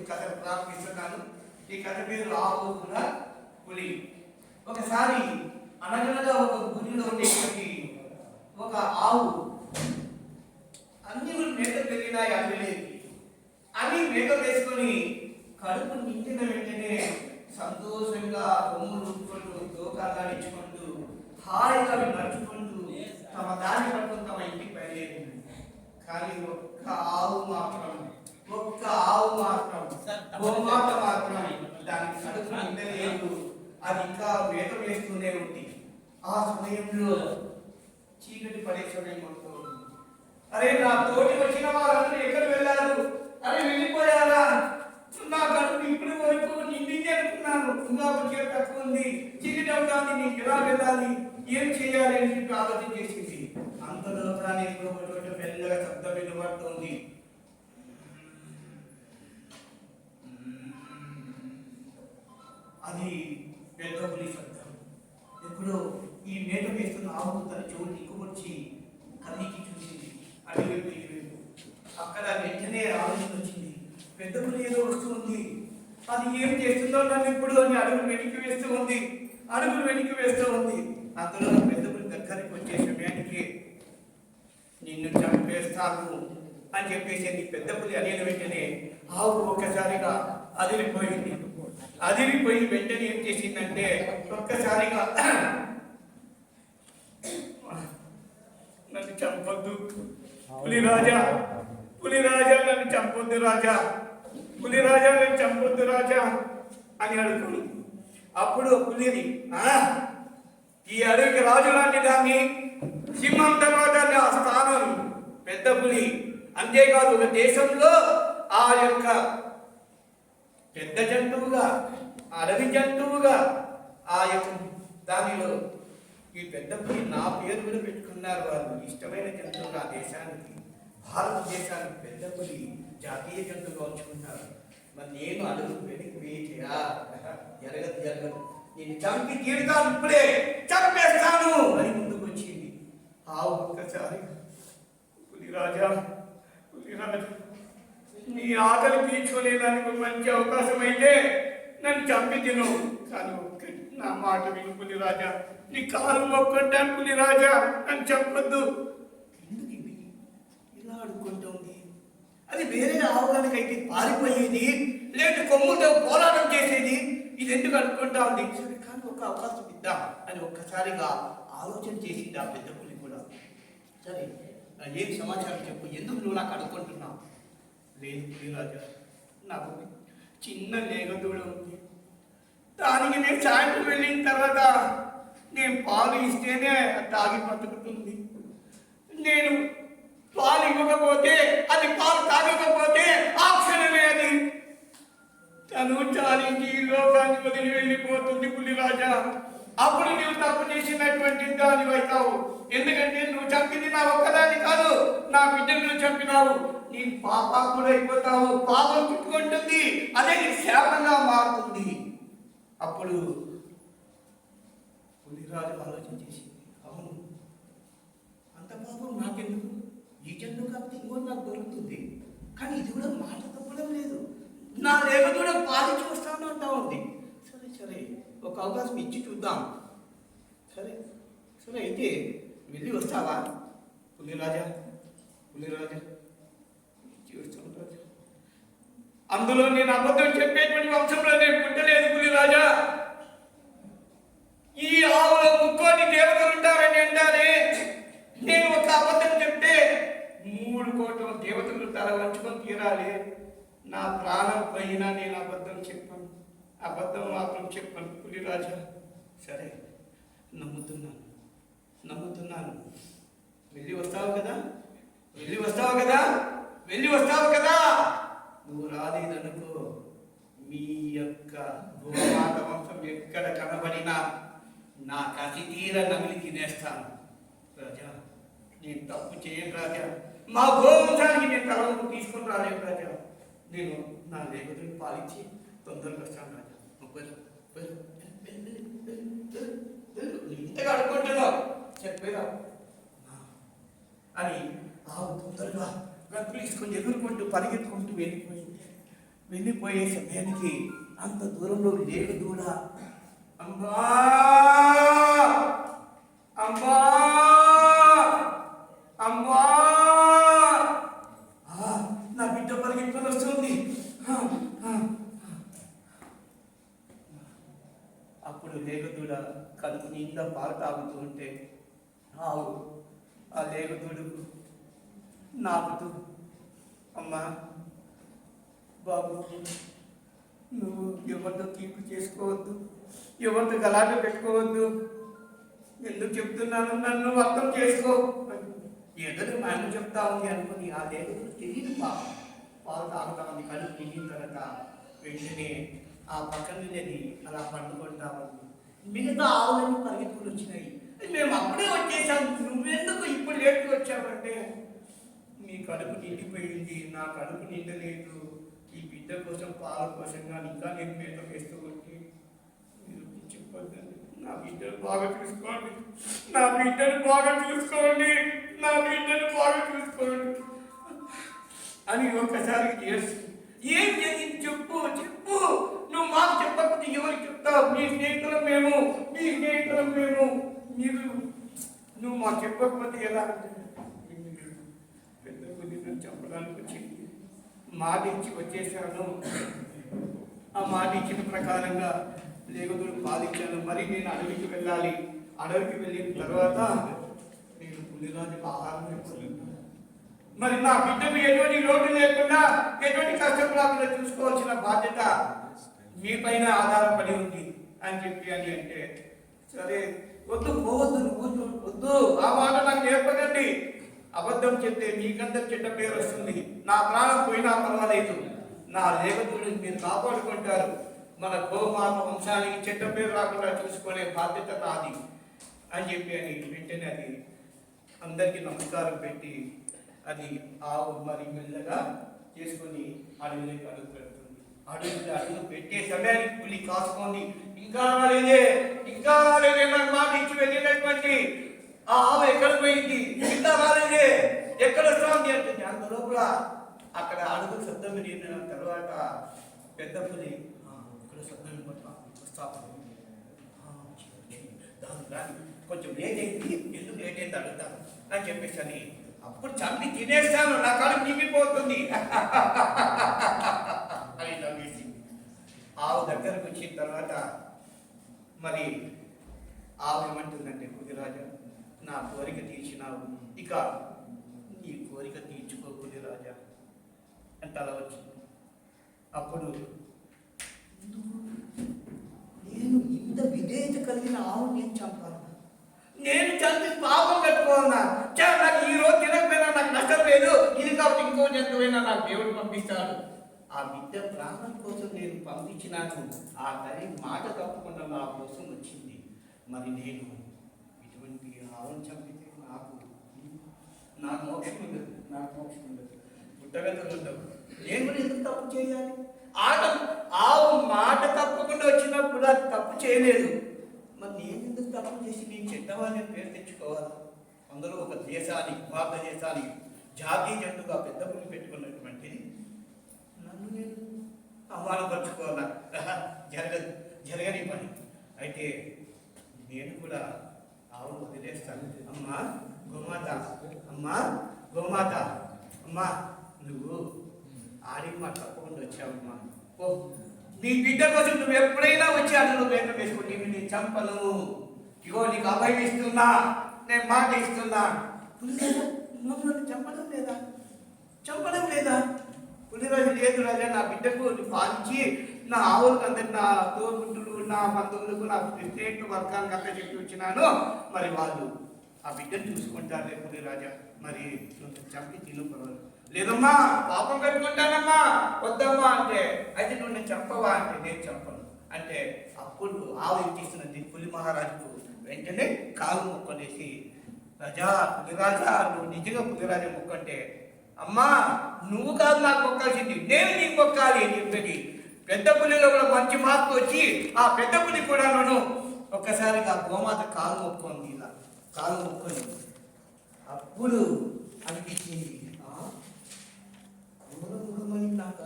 కథ ప్రారంభిస్తున్నాను. ఈ కథ పేరు ఆవు కూడా పులి. ఒకసారి అనగనగా ఒక గుడిలో ఉండేటువంటి ఒక ఆవు అన్ని మేకలు పెరిగినాయి అడవిలేకి. అన్ని మేకలు వేసుకొని కడుపు నిండిన వెంటనే సంతోషంగా కొమ్ములు ఊపుకుంటూ తోకాగా ఇచ్చుకుంటూ హాయిగా నడుచుకుంటూ తమ దారి పట్టుకుని తమ ఇంటికి బయలుదేరింది. కానీ ఒక్క ఆవు మాత్రం గోమాత మాత్రం దానికి కడుపు నిండలేదు. అది ఇంకా మేత వేస్తూనే ఉంది. ఆ సమయంలో చీకటి పడే సమయం అవుతూ ఉంది. అరే, నా తోటి వచ్చిన వారందరూ ఎక్కడ వెళ్ళారు? అరే, వెళ్ళిపోయారా? నా కడుపు ఇప్పుడు వరకు నిండింది అనుకున్నాను. ఇంకా వచ్చే తక్కువ ఉంది. చీకటి అవుతుంది. నీకు ఎలా వెళ్ళాలి, ఏం చేయాలి అని చెప్పి ఆలోచన చేసింది. అంతలో కానీ మెల్లగా శబ్దం వినబడుతుంది. అది పెద్ద పులి శబ్దం. ఎప్పుడో ఈ మేక వేస్తున్న ఆవు తన చెవులు ఎక్కువచ్చి కదిలికి చూసింది. అడిగి అక్కడ వెంటనే ఆలోచన వచ్చింది. పెద్ద పులి ఏదో వస్తుంది, అది ఏం చేస్తుందో నన్ను ఇప్పుడు అని అడుగులు వెనక్కి వేస్తూ ఉంది. అందులో పెద్ద పులి దగ్గరికి వచ్చే సమయానికి నిన్ను చంపేస్తాను అని చెప్పేసి పెద్ద పులి అనేది వెంటనే ఆవు ఒక్కసారిగా అదిరిపోయి వెంటనే ఏం చేసిందంటే ఒక్కసారిగా నన్ను చంపొద్దు పులిరాజా, నన్ను చంపొద్దు రాజా, నన్ను చంపొద్దు రాజా అని అడుగుతుంది. అప్పుడు పులిని ఈ అడవికి రాజు లాంటి దాన్ని, సింహం తర్వాత ఆ స్థానం పెద్ద పులి. అంతేకాదు ఒక దేశంలో ఆ యొక్క పెద్ద జంతువుగా, అడవి జంతువుగా ఆ యొక్క దానిలో ఈ పెద్ద పులి నా పేరు కూడా పెట్టుకున్నారు వాళ్ళు. ఇష్టమైన జంతువుగా ఆ దేశానికి, భారతదేశానికి పెద్ద పులి జాతీయ జంతువుగా ఉంచుకుంటారు. మరి నేను అడుగు వెనక్కి వేయా జరగదు, నేను చంపి తీరుతాను, ఇప్పుడే చంపేస్తాను అని ముందుకు వచ్చింది. ఆవు ఒక్కసారి పులిరాజా, నీ ఆకలి తీర్చుకోలేదానికి మంచి అవకాశం అయితే నన్ను చంపి తిను, కానీ నా మాట విను పులిరాజా, నీ కాలు మొక్కుంటాను పులిరాజా, నన్ను చంపొద్దు. ఎందుకు ఇలా అడుక్కుంటుంది? అది వేరే ఆవుగానికైతే పారిపోయేది, లేదు కొమ్ముతో పోరాటం చేసేది. ఇది ఎందుకు అనుకుంటా ఉంది? సరే, కానీ ఒక అవకాశం ఇద్దాం అని ఒక్కసారిగా ఆలోచన చేసింది ఆ పెద్ద పులి కూడా. సరే, ఏం సమాచారం చెప్పు, ఎందుకు నువ్వు నాకు అడుక్కుంటున్నావు? లేదు పులిరాజా, నాకు చిన్న లేగదూడ ఉంది. దానికి నేను సాయంత్రం వెళ్ళిన తర్వాత నేను పాలు ఇస్తేనే తాగి బతుకుతుంది. నేను పాలు ఇవ్వకపోతే, అది పాలు తాగకపోతే ఆ క్షణమే అది తను చాలించి ఈ లోకాన్ని వదిలి వెళ్ళిపోతుంది పులిరాజా. అప్పుడు నువ్వు తప్పు చేసినటువంటి దాని అవుతావు. ఎందుకంటే నువ్వు చంపింది నా ఒక్కదాన్ని కాదు, నా బిడ్డను చంపినావు. నీ పాపాత్ముడు అయిపోతావు, పాపం చుట్టుకుంటుంది, అదే నీ శాపంగా మారుతుంది. అప్పుడు పులిరాజు ఆలోచన చేసింది, అవును, అంత పాపం నాకెందుకు? ఈ జన్మ కాబట్టి ఇంకో నాకు దొరుకుతుంది. కానీ ఇది కూడా మాట తప్పడం లేదు. నా లేక కూడా పాలించి వస్తాను అంటా ఉంది. సరే, ఒక అవకాశం ఇచ్చి చూద్దాం. సరే అయితే వెళ్ళి వస్తావా పులిరాజా? అందులో నేను అబద్ధం చెప్పేటువంటి వంశంలో నేను పుట్టలేదు పులిరాజా. ఈ ఆవులో 3 దేవతలు ఉంటారని అంటారే. నేను ఒక అబద్ధం చెప్తే 3 కోట్ల దేవతలు తల వంచుకొని తీరాలి. నా ప్రాణం పోయినా నేను అబద్ధం మాత్రం చెప్పను పులిరాజా. సరే, నమ్ముతున్నాను. వెళ్ళి వస్తావు కదా? నువ్వు రాలేదనుకో, మీ యొక్క గోమాత వంశం ఎక్కడ కనబడినా నా కసి తీర నమిలి తినేస్తాను రాజా. నేను తప్పు చేయను రాజా. మా గోవంశానికి నేను తలవంపు తీసుకొని రాలేను రాజా. నేను నా లేఖతుని పాలించి తొందరగా వస్తాను రాజా. ఇంతగా అనుకుంటున్నావు చెప్పేరా అని ఆవు తొందరగా గంతులు తీసుకొని ఎదుర్కొంటూ పరిగెత్తుకుంటూ వెళ్ళిపోయింది. వెళ్ళిపోయే సమయానికి అంత దూరంలో లేడు దూడ. అమ్మా అమ్మా అమ్మా, నా బిడ్డ పరిగెత్తుకొని వస్తుంది. అప్పుడు లేగదూడ కడుపు నిండా పాలు తాగుతూ ఉంటే ఆవు ఆ లేగదూడు నాకుతూ, అమ్మా బాబు, నువ్వు ఎవరితో కీపు చేసుకోవద్దు, ఎవరితో గలాట పెట్టుకోవద్దు, ఎందుకు చెప్తున్నాను, నన్ను అర్థం చేసుకో. ఏదో మా అన్న చెప్తా ఉంది అనుకుని ఆ లేగదూడు తెలియదు పాలు తాగుతా ఉంది. కడుపు నిండిన తర్వాత వెంటనే ఆ పక్కనది అలా పండుకుంటా ఉంది. మిగతా ఆవులన్నీ పరిగెత్తుకుని వచ్చినాయి. మేము అప్పుడే వచ్చేసాం, నువ్వెందుకు ఇప్పుడు లేట్కి వచ్చావంటే, నీ కడుపు నిండిపోయింది, నా కడుపు నిండలేదు, ఈ బిడ్డ కోసం పాల కోసంగా ఇంకా నేను మేత వేస్తూ ఉంటే మీరు చెప్పొద్దండి, నా బిడ్డను బాగా చూసుకోండి, నా బిడ్డను బాగా చూసుకోండి, నా బిడ్డను బాగా చూసుకోండి అని ఒక్కసారి చేస్తుంది. ఏం జరిగింది చెప్పు చెప్పు, నువ్వు మాకు చెప్పకపోతే ఎవరికి చెప్తావు? మీ స్నేహితులం మేము, మీ స్నేహితులం మేము, మీరు నువ్వు మాకు చెప్పకపోతే ఎలా? పెద్ద కొద్ది నన్ను చంపడానికి వచ్చింది, మాట ఇచ్చి వచ్చేసాను. ఆ మాట ఇచ్చిన ప్రకారంగా లేగదూడు పాలించాను. మరి నేను అడవికి వెళ్ళాలి. అడవికి వెళ్ళిన తర్వాత నేను పులిరాజుకు ఆహారం ఇవ్వలేదు. మరి నా బిడ్డకు ఎటువంటి లోటు లేకుండా, ఎటువంటి కష్టం రాకుండా చూసుకోవాల్సిన బాధ్యత మీ పైన ఆధారపడి ఉంది అని చెప్పి అని అంటే, సరే వద్దు పోవద్దు, నువ్వు వద్దు, ఆ మాట నాకు నేర్పకండి. అబద్ధం చెప్తే మీకందరూ చెడ్డ పేరు వస్తుంది. నా ప్రాణం పోయినా పర్వాలేదు, నా లేగదూడిని మీరు కాపాడుకుంటారు. మన గోమాత వంశానికి చెడ్డ పేరు రాకుండా చూసుకునే బాధ్యత నాది అని చెప్పి అని వెంటనే అది అందరికీ నమస్కారం పెట్టి అది ఆవు మరి మెల్లగా చేసుకొని అడవిలోకి అడుగు పెడుతుంది. అడుగు పెట్టే సమయానికి పులి కాసుకొని ఇంకా రాలేదే, ఇంకా రాలేదే, నాకు మాట ఇచ్చి వెళ్ళినటువంటి ఆ ఆవు ఎక్కడ పోయింది, ఇంకా రాలేదే, ఎక్కడ వస్తుంది అంటే అంత లోపల అక్కడ అడుగు శబ్దం వినిన తర్వాత పెద్ద పులి ఇక్కడ శబ్దం వస్తా దాని కొంచెం లేట్ అయింది, ఎందుకు లేట్ అయింది అడుగుతాను అని చెప్పేసి అని అప్పుడు చంపి తినేస్తాను, నా కడుపు నిండిపోతుంది అని నవ్వేసి ఆవు దగ్గరకు వచ్చిన తర్వాత మరి ఆవు ఏమంటుందంటే, పులిరాజా నా కోరిక తీర్చినావు, ఇక నీ కోరిక తీర్చుకో పులిరాజా అంటే అలా వచ్చింది. అప్పుడు నేను ఇంత విధేయత కలిగిన ఆవు నేను చంపాను, నేను చంపి పాపం కట్టుకోవాలన్నా, నాకు ఈ రోజు తినకపోయినా నాకు నష్టం లేదు, ఇది కాబట్టి ఇంకో జంతువైనా నాకు దేవుడు పంపిస్తాడు. ఆ బిడ్డ ప్రాణం కోసం నేను పంపించినాను, ఆ తల్లి మాట తప్పకుండా నా కోసం వచ్చింది. మరి నేను ఇటువంటి ఆవును చంపితే నాకు మోక్షం ఉండదు, నాకు మోక్షం ఉండదు, పుట్టగతులు ఉండదు. నేను కూడా ఎందుకు తప్పు చేయాలి? ఆవు మాట తప్పకుండా వచ్చినప్పుడు అది తప్పు చేయలేదు, మరి నేను ఎందుకు తప్పు చేసి నేను చెడ్డవాళ్ళని పేరు తెచ్చుకోవాలి? అందులో ఒక దేశానికి, భారతదేశానికి జాతీయ జంతువుగా పెద్ద పులి పెట్టుకున్నటువంటిది నన్ను నేను అవమానపరుచుకోవాలా? జరగని పని. అయితే నేను కూడా ఆవును వదిలేస్తాను. అమ్మా గోమాత, అమ్మా గోమాత, అమ్మా నువ్వు ఆడి మాట తప్పకుండా వచ్చావమ్మా, ఓ నీ బిడ్డ కోసం నువ్వు ఎప్పుడైనా వచ్చి అందులో వేట వేసుకుని నేను చంపను, ఇగో నీకు అభయం ఇస్తున్నా, నేను మాట ఇస్తున్నా. పులిరాజు చంపడం లేదా, చంపడం లేదా? పులిరాజు లేదు రాజా, నా బిడ్డకు పాలించి నా ఆవులకు అందరి, నా తోబుట్టులు, నా బంధువులకు, నా స్నేహితుల వర్గానికి అంతా చెప్పి వచ్చినాను. మరి వాళ్ళు ఆ బిడ్డను చూసుకుంటారులే పులిరాజా, మరి నువ్వు చంపి తిను పర్వాలేదు. లేదమ్మా పాపం కట్టుకుంటానమ్మా, వద్దమ్మా అంటే, అయితే నువ్వు నేను చంపవా అంటే, నేను చంపను అంటే, అప్పుడు ఆవు ఇచ్చిస్తున్నది పులి మహారాజుకు వెంటనే కాలు మొక్కనేసి, రాజా పులిరాజా నువ్వు నిజంగా పులిరాజా మొక్కంటే, అమ్మా నువ్వు కాదు నాకు మొక్కాల్సింది, నేను నీకు మొక్కాలి అని చెప్పేది. పెద్ద పులిలో కూడా మంచి మార్పు వచ్చి ఆ పెద్ద పులి కూడా నన్ను ఒక్కసారిగా గోమాత కాలు మొక్కుంది, ఇలా కాలు మొక్కొని అప్పుడు అనిపించింది, నాకు